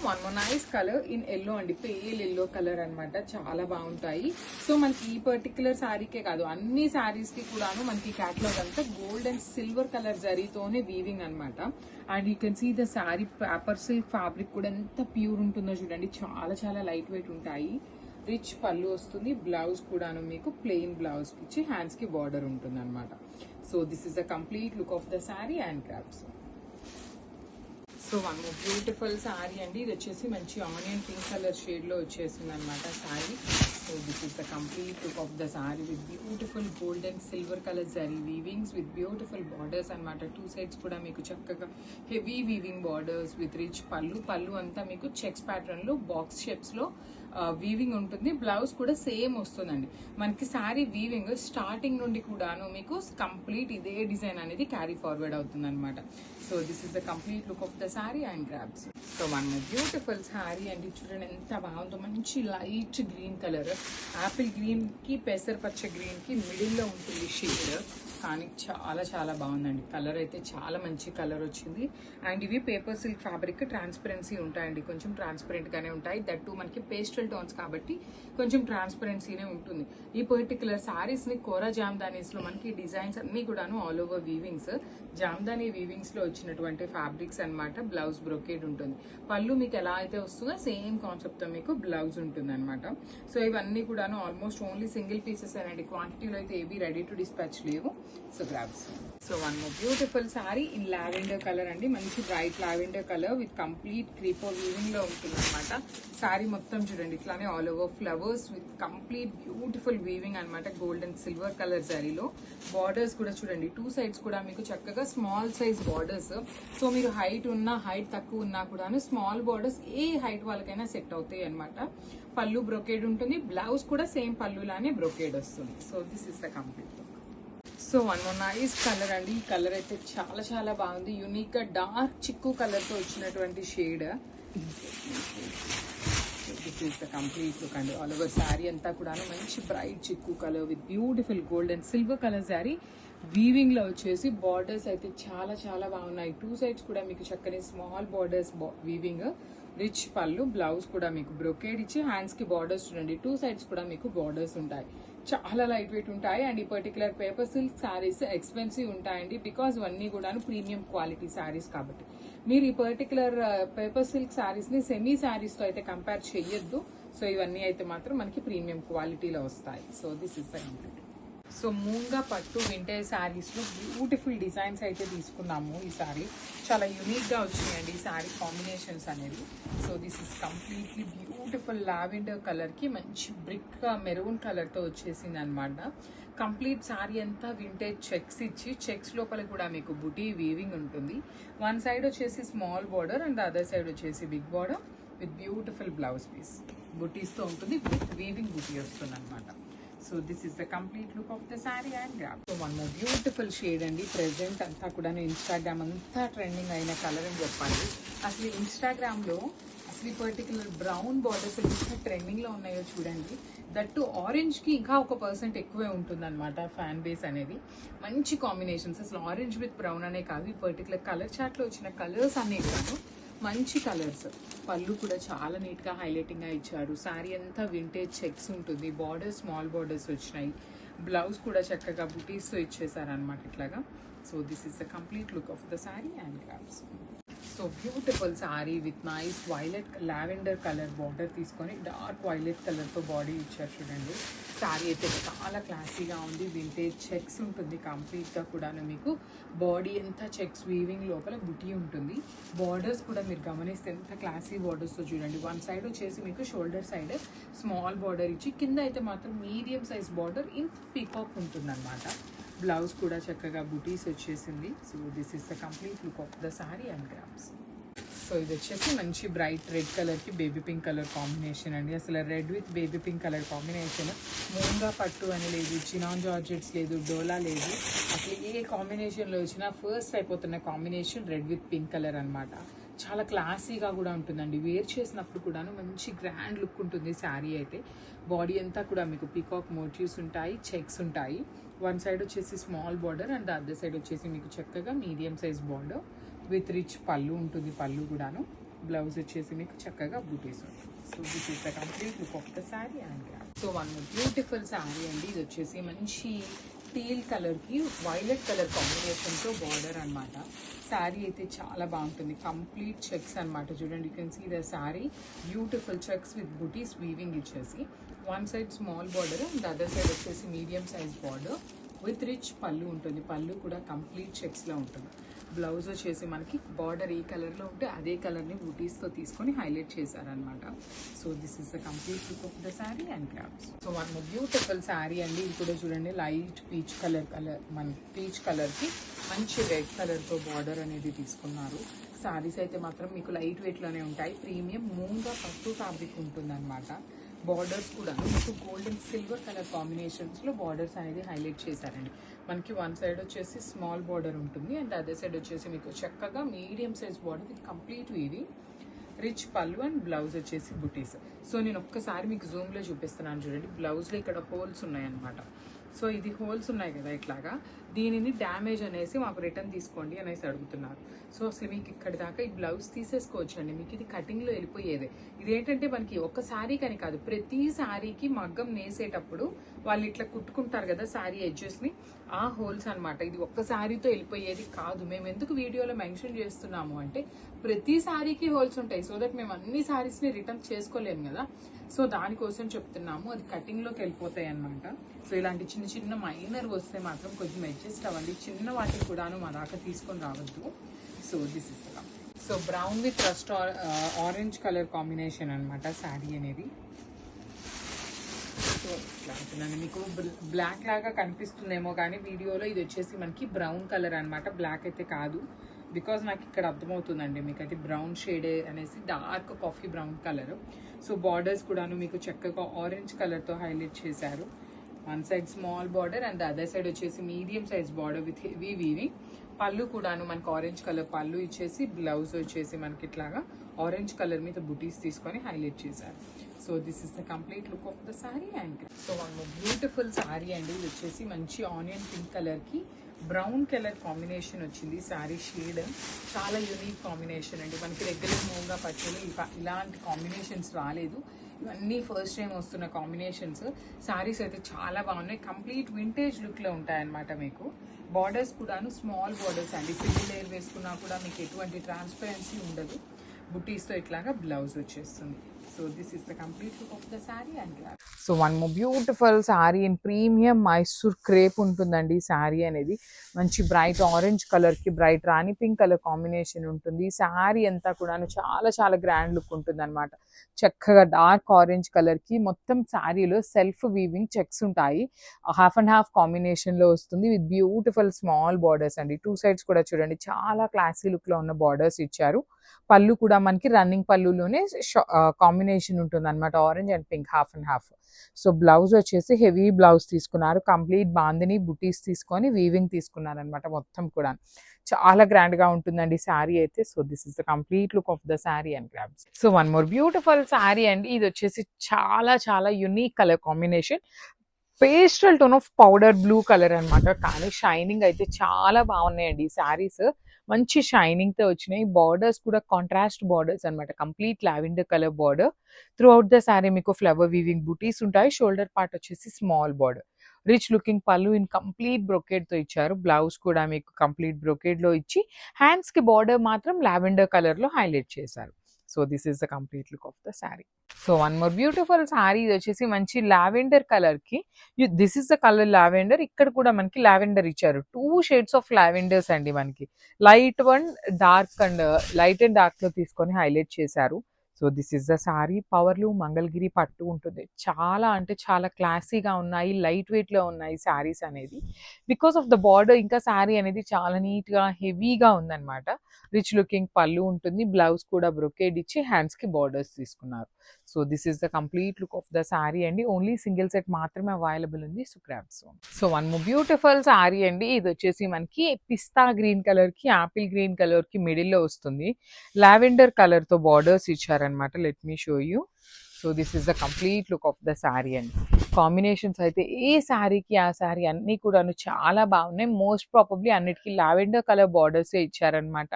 One more nice colour in yellow అండి, pale yellow colour అన్నమాట. చాలా బాగుంటాయి. సో మనకి ఈ పర్టికులర్ శారీకే కాదు, అన్ని శారీస్ కి కూడాను మనకి క్యాటలాగ్ అంతా గోల్డ్ అండ్ సిల్వర్ కలర్ జరీతోనే వీవింగ్ అన్నమాట. And you can see the sari paper silk fabric కూడా ఎంత ప్యూర్ ఉంటుందో చూడండి. చాలా చాలా లైట్ వెయిట్ ఉంటాయి. రిచ్ పళ్ళు వస్తుంది. బ్లౌజ్ కూడాను మీకు ప్లెయిన్ బ్లౌజ్ ఇచ్చి హ్యాండ్స్ కి బార్డర్ ఉంటుంది అనమాట. So this is the complete look of the sari and crops. So one more beautiful sari అండి. ఇది వచ్చేసి మంచి ఆనియన్ పింక్ కలర్ షేడ్ లో వచ్చేసింది అనమాట sari. So this is the complete look of the sari with beautiful gold and silver colour zari weavings with beautiful borders అనమాట. Two sides కూడా మీకు చక్కగా heavy weaving borders with rich pallu అంతా మీకు చెక్స్ ప్యాటర్న్ లో బాక్స్ షేప్స్ లో వీవింగ్ ఉంటుంది. బ్లౌజ్ కూడా సేమ్ వస్తుందండి. మనకి శారీ వీవింగ్ స్టార్టింగ్ నుండి కూడాను మీకు కంప్లీట్ ఇదే డిజైన్ అనేది క్యారీ ఫార్వర్డ్ అవుతుంది అనమాట. So this is the complete look of the sari and grabs. So one beautiful sari అండి. చూడండి ఎంత బాగుందో. మంచి light green colour, Apple green కి పెసర్ పచ్చ గ్రీన్ కి మిడిల్ లో ఉంటుంది షేడ్. కానీ చాలా చాలా బాగుందండి. కలర్ అయితే చాలా మంచి కలర్ వచ్చింది. అండ్ ఇవి పేపర్ సిల్క్ ఫ్యాబ్రిక్, ట్రాన్స్పరెన్సీ ఉంటాయండి. కొంచెం ట్రాన్స్పరెంట్ గానే ఉంటాయి. దట్టు మనకి పేస్టల్ టోన్స్ కాబట్టి కొంచెం ట్రాన్స్పరెన్సీనే ఉంటుంది. ఈ పర్టికులర్ సారీస్ ని కోరా జామ్దానీస్ లో మనకి డిజైన్స్ అన్ని కూడాను ఆల్ ఓవర్ వీవింగ్స్, జామ్దానీ వీవింగ్స్ లో వచ్చినటువంటి ఫ్యాబ్రిక్స్ అన్నమాట. బ్లౌజ్ బ్రొకేడ్ ఉంటుంది. పళ్ళు మీకు ఎలా అయితే వస్తుందో సేమ్ కాన్సెప్ట్ తో మీకు బ్లౌజ్ ఉంటుంది అనమాట. సో ఇవన్నీ కూడాను ఆల్మోస్ట్ ఓన్లీ సింగిల్ పీసెస్ అండి. క్వాంటిటీలో అయితే ఏవి రెడీ టు డిస్పాచ్ లేవు. So grabs. So one more beautiful sari in lavender colour అండి. మంచి bright lavender colour with complete creeper weaving లో ఉంటుంది అనమాట. శారీ మొత్తం చూడండి ఇట్లానే all over flowers with complete beautiful weaving అనమాట. గోల్డ్ అండ్ సిల్వర్ కలర్ జరీలో బార్డర్స్ కూడా చూడండి. టూ సైడ్స్ కూడా మీకు చక్కగా స్మాల్ సైజ్ బార్డర్స్. సో మీరు హైట్ ఉన్నా హైట్ తక్కువ ఉన్నా కూడా స్మాల్ బార్డర్స్ ఏ హైట్ వాళ్ళకైనా సెట్ అవుతాయి అనమాట. పళ్ళు బ్రొకేడ్ ఉంటుంది. బ్లౌజ్ కూడా సేమ్ పళ్ళులానే బ్రొకేడ్ వస్తుంది. So this is the complete. So one more nice colour అండి. ఈ కలర్ అయితే చాలా చాలా బాగుంది. యూనిక్ గా డార్క్ చిక్కు కలర్ తో వచ్చినటువంటి shade. This is the complete look అండి. ఆల్ ఓవర్ శారీ అంతా కూడా మంచి బ్రైట్ చిక్కు colour with beautiful gold and silver colour sari weaving లో వచ్చేసి బార్డర్స్ అయితే చాలా చాలా బాగున్నాయి. టూ సైడ్స్ కూడా మీకు చక్కని స్మాల్ బార్డర్స్ వీవింగ్, రిచ్ పళ్ళు, బ్లౌజ్ కూడా మీకు బ్రొకేడ్ ఇచ్చి హ్యాండ్స్ కి బార్డర్స్ చూడండి. టూ సైడ్స్ కూడా మీకు బార్డర్స్ ఉంటాయి. చాలా లైట్ వెయిట్ ఉంటాయి. అండ్ ఈ particular paper silk saris expensive ఉంటాయండి. బికాజ్ ఇవన్నీ కూడా ప్రీమియం క్వాలిటీ శారీస్ కాబట్టి మీరు ఈ పర్టికులర్ పేపర్ సిల్క్ శారీస్ ని సెమీ శారీస్ తో అయితే కంపేర్ చేయొద్దు. సో ఇవన్నీ అయితే మాత్రం మనకి ప్రీమియం క్వాలిటీలో వస్తాయి. So this is the complete. So moonga పట్టు వింటేజ్ శారీస్ లో బ్యూటిఫుల్ డిజైన్స్ అయితే తీసుకున్నాము. ఈ శారీ చాలా యూనిక్ గా వచ్చినాయండి ఈ శారీ కాంబినేషన్స్ అనేది. So this is completely beautiful lavender colour కి మంచి బ్రిక్ మెరూన్ కలర్ తో వచ్చేసింది అనమాట. కంప్లీట్ శారీ అంతా వింటేజ్ చెక్స్ ఇచ్చి, చెక్స్ లోపల కూడా మీకు బుటీ వీవింగ్ ఉంటుంది. వన్ సైడ్ వచ్చేసి small border and other side వచ్చేసి big border with beautiful blouse piece butis తో ఉంటుంది. విత్ వీవింగ్ బుటీ వస్తుంది అనమాట. So this is the complete look of the sari and grab. So one more beautiful shade అండి. Present అంతా కూడా Instagram అంతా ట్రెండింగ్ అయిన కలర్ అని చెప్పాలి. అసలు ఇన్స్టాగ్రామ్ లో అసలు ఈ పర్టికులర్ బ్రౌన్ బార్డర్స్ ఎంత ట్రెండింగ్ లో ఉన్నాయో చూడండి. దట్టు ఆరెంజ్ కి ఇంకా 1% ఎక్కువే ఉంటుంది అనమాట ఫ్యాన్ బేస్ అనేది. మంచి కాంబినేషన్స్. అసలు ఆరెంజ్ విత్ బ్రౌన్ అనే కాదు, ఈ పర్టికులర్ కలర్ చార్ట్ లో వచ్చిన కలర్స్ అనే కాదు మంచి కలర్స్. పళ్ళు కూడా చాలా నీట్ గా హైలైటింగ్ గా ఇచ్చారు. శారీ అంతా వింటేజ్ చెక్స్ ఉంటుంది. బార్డర్స్ స్మాల్ బార్డర్స్ వచ్చినాయి. బ్లౌజ్ కూడా చక్కగా బుటీస్ తో ఇచ్చేసారు అనమాట ఇట్లాగా. So this is the complete look of the sari and grabs. So beautiful sari with nice violet lavender colour border తీసుకొని డార్క్ వైలెట్ కలర్ తో బాడీ ఇచ్చారు చూడండి. శారీ అయితే చాలా క్లాసీగా ఉంది. వింటేజ్ చెక్స్ ఉంటుంది కంప్లీట్ గా కూడా. మీకు బాడీ అంతా చెక్స్ వీవింగ్ లోపల బుటీ ఉంటుంది. బార్డర్స్ కూడా మీరు గమనిస్తే ఎంత క్లాసీ బార్డర్స్ తో చూడండి. వన్ సైడ్ వచ్చేసి మీకు షోల్డర్ సైడ్ స్మాల్ బార్డర్ ఇచ్చి, కింద అయితే మాత్రం medium size border in peacock ఉంటుంది అనమాట. బ్లౌజ్ కూడా చక్కగా బుటీస్ వచ్చేసింది. So this is the complete look of the sari and grabs. So ఇది వచ్చేసి మంచి బ్రైట్ రెడ్ కలర్ కి బేబీ పింక్ కలర్ కాంబినేషన్ అండి. అసలు red with baby pink colour combination moonga పట్టు అని లేదు, చినాన్ జార్జెట్స్ లేదు, డోలా లేదు. అసలు ఏ కాంబినేషన్ లో వచ్చినా ఫస్ట్ అయిపోతున్న combination red with pink colour అనమాట. చాలా క్లాసీగా కూడా ఉంటుందండి. వేర్ చేసినప్పుడు కూడాను మంచి గ్రాండ్ లుక్ ఉంటుంది శారీ అయితే. బాడీ అంతా కూడా మీకు పీకాక్ మోటివ్స్ ఉంటాయి, చెక్స్ ఉంటాయి. వన్ సైడ్ వచ్చేసి small border and other side వచ్చేసి మీకు చక్కగా medium size border with rich pallu ఉంటుంది. పళ్ళు కూడాను బ్లౌజ్ వచ్చేసి మీకు చక్కగా బూటీస్ ఉంటుంది. So this is the complete look of the sari and so one beautiful sari అండి. ఇది వచ్చేసి మంచి టీల్ కలర్కి వైలెట్ కలర్ కాంబినేషన్తో బార్డర్ అనమాట. శారీ అయితే చాలా బాగుంటుంది. కంప్లీట్ చెక్స్ అనమాట. చూడండి, you can see the sari beautiful checks with butis weaving ఇచ్చేసి one side small border and other side వచ్చేసి medium size border with rich pallu ఉంటుంది. పళ్ళు కూడా కంప్లీట్ చెక్స్లో ఉంటుంది. బ్లౌజ్ వచ్చేసి మనకి బార్డర్ ఏ కలర్లో ఉంటే అదే కలర్ని బూటీస్తో తీసుకొని హైలైట్ చేశారనమాట. So this is the complete look of the sari and crafts. So one beautiful sari అండి. ఇది కూడా చూడండి, లైట్ పీచ్ కలర్ మన పీచ్ కలర్కి మంచి రెడ్ కలర్తో బార్డర్ అనేది తీసుకున్నారు. శారీస్ అయితే మాత్రం మీకు లైట్ వెయిట్లోనే ఉంటాయి. ప్రీమియం మూంగా పట్టు ఫ్యాబ్రిక్ ఉంటుందన్నమాట. బార్డర్స్ కూడా మీకు గోల్డ్ అండ్ సిల్వర్ కలర్ కాంబినేషన్స్లో బార్డర్స్ అనేది హైలైట్ చేశారండి. మనకి వన్ సైడ్ వచ్చేసి స్మాల్ బార్డర్ ఉంటుంది అండ్ అదర్ సైడ్ వచ్చేసి మీకు చక్కగా medium size border with complete weaving, rich pallu and blouse వచ్చేసి బుటీస్. సో నేను ఒక్కసారి మీకు జూమ్లో చూపిస్తున్నాను చూడండి. బ్లౌజ్లో ఇక్కడ హోల్స్ ఉన్నాయన్నమాట. సో ఇది హోల్స్ ఉన్నాయి కదా ఇట్లాగా, దీనిని డ్యామేజ్ అనేసి మాకు రిటర్న్ తీసుకోండి అనేసి అడుగుతున్నారు. సో అసలు మీకు ఇక్కడి దాకా ఈ బ్లౌజ్ తీసేసుకోవచ్చు అండి. మీకు ఇది కటింగ్లో వెళ్ళిపోయేదే. ఇదేంటంటే మనకి ఒక శారీ కానీ కాదు, ప్రతి శారీకి మగ్గం నేసేటప్పుడు వాళ్ళు ఇట్లా కుట్టుకుంటారు కదా శారీ ఎడ్జెస్ని, ఆ హోల్స్ అనమాట. ఇది ఒక్క శారీతో వెళ్ళిపోయేది కాదు. మేము ఎందుకు వీడియోలో మెన్షన్ చేస్తున్నాము అంటే ప్రతి శారీకి హోల్స్ ఉంటాయి. సో దట్ మేము అన్ని శారీస్ని రిటర్న్ చేసుకోలేము కదా. సో దానికోసం చెప్తున్నాము. అది కటింగ్లోకి వెళ్ళిపోతాయి అనమాట. సో ఇలాంటి చిన్న చిన్న మైనర్ వస్తే మాత్రం కొంచెం అడ్జస్ట్ అవ్వండి. చిన్న వాటికి కూడాను మా దాకా తీసుకొని రావద్దు. So this is so brown with rust orange colour combination అనమాట శారీ అనేది. సో ఇట్లా అంటున్నాను, మీకు బ్లాక్ లాగా కనిపిస్తుందేమో కానీ వీడియోలో ఇది వచ్చేసి మనకి బ్రౌన్ కలర్ అనమాట. బ్లాక్ అయితే కాదు, బికాజ్ నాకు ఇక్కడ అర్థమవుతుందండి మీకు అయితే బ్రౌన్ షేడ్ అనేసి, dark coffee brown colour. So borders కూడాను మీకు చక్కగా ఆరెంజ్ కలర్తో హైలైట్ చేశారు. One side small border and other side వచ్చేసి medium size border with heavy weaving. Pallu కూడాను మనకు ఆరెంజ్ కలర్ పళ్ళు ఇచ్చేసి బ్లౌజ్ వచ్చేసి మనకి ఇట్లాగా ఆరెంజ్ కలర్ మీద బుటీస్ తీసుకొని హైలైట్ చేశారు. So this is the complete look of the sari and so one beautiful sari అండి. ఇది వచ్చేసి మంచి ఆనియన్ పింక్ కలర్కి బ్రౌన్ కలర్ కాంబినేషన్ వచ్చింది. శారీ షేడ్ చాలా యూనిక్ కాంబినేషన్ అండి. మనకి రెగ్యులర్ మూవ్గా పట్టులు ఇలాంటి కాంబినేషన్స్ రాలేదు. ఇవన్నీ ఫస్ట్ టైం వస్తున్న కాంబినేషన్స్. శారీస్ అయితే చాలా బాగున్నాయి. కంప్లీట్ వింటేజ్ లుక్లో ఉంటాయన్నమాట. మీకు బార్డర్స్ కూడాను స్మాల్ బార్డర్స్ అండి. సింగిల్ లేయర్ వేసుకున్నా కూడా మీకు ఎటువంటి ట్రాన్స్పరెన్సీ ఉండదు. బుటీస్తో ఇట్లాగా బ్లౌజ్ వచ్చేస్తుంది. So this is the complete look of the sari and so one more beautiful sari in premium Mysore crepe ఉంటుందండి. శారీ అనేది మంచి బ్రైట్ ఆరెంజ్ కలర్కి బ్రైట్ రాణి పింక్ కలర్ కాంబినేషన్ ఉంటుంది. శారీ అంతా కూడాను చాలా చాలా గ్రాండ్ లుక్ ఉంటుంది అనమాట. చక్కగా డార్క్ ఆరెంజ్ కలర్కి మొత్తం శారీలో సెల్ఫ్ వీవింగ్ చెక్స్ ఉంటాయి. హాఫ్ అండ్ హాఫ్ కాంబినేషన్లో వస్తుంది విత్ బ్యూటిఫుల్ స్మాల్ బార్డర్స్ అండి. టూ సైడ్స్ కూడా చూడండి చాలా క్లాసీ లుక్లో ఉన్న బార్డర్స్ ఇచ్చారు. పళ్ళు కూడా మనకి రన్నింగ్ పళ్ళులోనే కాంబినేషన్ ఉంటుంది అనమాట, orange and pink half and half. So blouse వచ్చేసి హెవీ బ్లౌజ్ తీసుకున్నారు. కంప్లీట్ బాందిని బుటీస్ తీసుకొని వీవింగ్ తీసుకున్నారు అనమాట. మొత్తం కూడా చాలా గ్రాండ్ గా ఉంటుందండి శారీ అయితే. So this is the complete look of the sari and grabs. So one more beautiful sari అండి. ఇది వచ్చేసి చాలా చాలా unique colour combination. Pastel tone of powder blue colour అనమాట. కానీ షైనింగ్ అయితే చాలా బాగున్నాయండి. శారీస్ మంచి షైనింగ్ తో వచ్చినాయి. బార్డర్స్ కూడా కాంట్రాస్ట్ బార్డర్స్ అనమాట. Complete lavender colour border. Through out the sari మీకు ఫ్లవర్ వీవింగ్ బుటీస్ ఉంటాయి. షోల్డర్ పార్ట్ వచ్చేసి స్మాల్ బార్డర్. రిచ్ లుకింగ్ పళ్ళు ఇన్ కంప్లీట్ బ్రొకేడ్ తో ఇచ్చారు. బ్లౌజ్ కూడా మీకు కంప్లీట్ బ్రొకేడ్ లో ఇచ్చి హ్యాండ్స్ కి బార్డర్ మాత్రం లావెండర్ కలర్ లో హైలైట్ చేశారు. So this is the complete look of the sari. So one more beautiful sari. ఇది వచ్చేసి మంచి లావెండర్ కలర్ కి, this is the colour lavender. ఇక్కడ కూడా మనకి లావెండర్ ఇచ్చారు. 2 షేడ్స్ ఆఫ్ లావెండర్స్ అండి. మనకి light one dark and light and dark లో తీసుకొని హైలైట్ చేశారు. So this is the sari. పవర్లు మంగళగిరి పట్టు ఉంటుంది. చాలా అంటే చాలా క్లాసీగా ఉన్నాయి, లైట్ వెయిట్ లో ఉన్నాయి శారీస్ అనేది. బికాస్ ఆఫ్ ద బార్డర్ ఇంకా శారీ అనేది చాలా నీట్ గా హెవీగా ఉందన్నమాట. రిచ్ లుకింగ్ పళ్ళు ఉంటుంది. బ్లౌజ్ కూడా బ్రొకేడ్ ఇచ్చి హ్యాండ్స్ కి బార్డర్స్ తీసుకున్నారు. So this is the complete look of the sari అండి. ఓన్లీ సింగిల్ సెట్ మాత్రమే అవైలబుల్ ఉంది. So grabs. So one more beautiful sari అండి. ఇది వచ్చేసి మనకి పిస్తా గ్రీన్ కలర్ కి యాపిల్ గ్రీన్ కలర్ కి మిడిల్ లో వస్తుంది. లావెండర్ కలర్ తో బార్డర్స్ ఇచ్చారనమాట. Let me show you. So so this is the complete look of the sari అండి. కాంబినేషన్స్ అయితే ఏ శారీకి ఆ శారీ అన్నీ కూడాను చాలా బాగున్నాయి. మోస్ట్ ప్రాబబ్లీ అన్నిటికీ లావెండర్ కలర్ బార్డర్సే ఇచ్చారనమాట.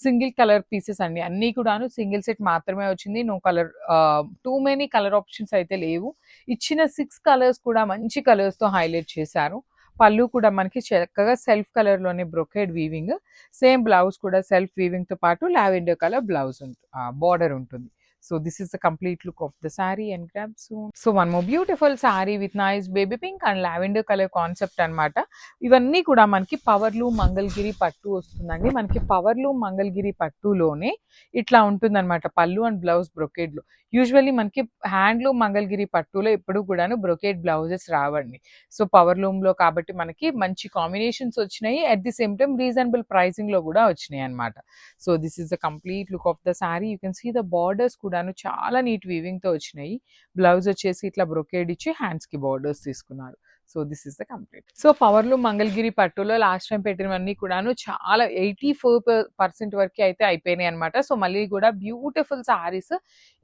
సింగిల్ కలర్ పీసెస్ అండి, అన్నీ కూడాను సింగిల్ సెట్ మాత్రమే వచ్చింది. No colour, too many colour options అయితే లేవు. ఇచ్చిన 6 కలర్స్ కూడా మంచి కలర్స్తో హైలైట్ చేశారు. పళ్ళు కూడా మనకి చక్కగా సెల్ఫ్ కలర్లోనే బ్రొకేడ్ వీవింగ్, సేమ్ బ్లౌజ్ కూడా సెల్ఫ్ వీవింగ్తో పాటు లావెండర్ కలర్ బ్లౌజ్ బార్డర్ ఉంటుంది. So this is the complete look of the saree and grab soon. So one more beautiful saree with nice baby pink and lavender color concept అన్నమాట. ఇవన్నీ కూడా మనకి powerloom Mangalagiri పట్టు వస్తుందండి. మనకి పవర్లూమ్ మంగళగిరి పట్టులోనే ఇట్లా ఉంటుందన్నమాట పళ్ళు అండ్ బ్లౌజ్ బ్రొకేడ్లో. యూజువల్లీ మనకి హ్యాండ్లూమ్ మంగళగిరి పట్టులో ఎప్పుడు కూడాను బ్రొకేడ్ బ్లౌజెస్ రావండి. సో పవర్లూమ్లో కాబట్టి మనకి మంచి కాంబినేషన్స్ వచ్చినాయి. At the same time reasonable ప్రైసింగ్లో కూడా వచ్చినాయి అనమాట. So this is the complete look of the sari. You can see the borders కూడాను చాలా నీట్ వీవింగ్తో వచ్చినాయి. బ్లౌజ్ వచ్చేసి ఇట్లా బ్రొకేడ్ ఇచ్చి హ్యాండ్స్కి బార్డర్స్ తీసుకున్నారు. So this is the complete. So powerloom Mangalagiri పట్టులో లాస్ట్ టైం పెట్టినవన్నీ కూడాను చాలా 84% వరకు అయితే అయిపోయినాయి అనమాట. సో మళ్ళీ కూడా బ్యూటిఫుల్ శారీస్,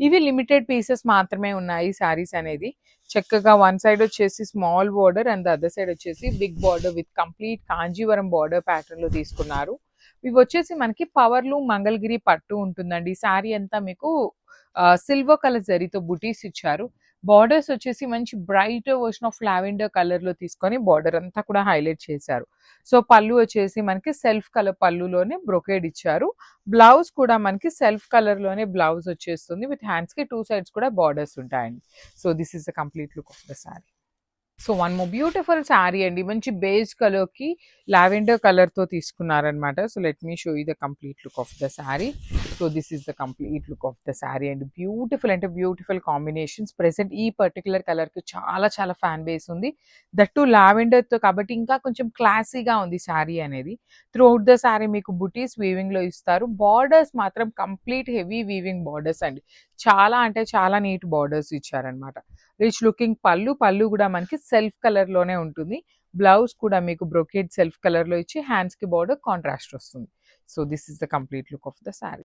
ఇవి లిమిటెడ్ పీసెస్ మాత్రమే ఉన్నాయి శారీస్ అనేది. చక్కగా వన్ సైడ్ వచ్చేసి small border and the other side వచ్చేసి big border with complete Kanjeevaram border pattern లో తీసుకున్నారు. ఇవి వచ్చేసి మనకి పవర్లూమ్ మంగళగిరి పట్టు ఉంటుందండి. శారీ అంతా మీకు సిల్వర్ కలర్ జరీతో బుటీస్ ఇచ్చారు. బార్డర్స్ వచ్చేసి మంచి bright version of lavender colour లో తీసుకొని బార్డర్ అంతా కూడా హైలైట్ చేశారు. సో పళ్ళు వచ్చేసి మనకి సెల్ఫ్ కలర్ పళ్ళులోనే బ్రొకేడ్ ఇచ్చారు. బ్లౌజ్ కూడా మనకి సెల్ఫ్ కలర్ లోనే బ్లౌజ్ వచ్చేస్తుంది. విత్ హ్యాండ్స్ కి 2 సైడ్స్ కూడా బార్డర్స్ ఉంటాయండి. So this is the complete look of the sari. So one more beautiful sari అండి, మంచి బేజ్ కలర్ కి లావెండర్ కలర్ తో తీసుకున్నారనమాట. So let me show you the complete look of the sari. So this is the complete look of the sari అండి. Beautiful అంటే beautiful combinations. Present ఈ particular colour కి చాలా చాలా ఫ్యాన్ బేస్ ఉంది. దట్టు లావెండర్ తో కాబట్టి ఇంకా కొంచెం క్లాసీగా ఉంది శారీ అనేది. త్రూ అవుట్ ద శారీ మీకు బుటీస్ వీవింగ్ లో ఇస్తారు. బార్డర్స్ మాత్రం కంప్లీట్ హెవీ వీవింగ్ బార్డర్స్ అండి. చాలా అంటే చాలా నీట్ బార్డర్స్ ఇచ్చారనమాట. రిచ్ లుకింగ్ పళ్ళు, పళ్ళు కూడా మనకి సెల్ఫ్ కలర్ లోనే ఉంటుంది. బ్లౌజ్ కూడా మీకు బ్రొకేడ్ సెల్ఫ్ కలర్ లో ఇచ్చి హ్యాండ్స్ కి బార్డర్ కాంట్రాస్ట్ వస్తుంది. So this is the complete look of the sari.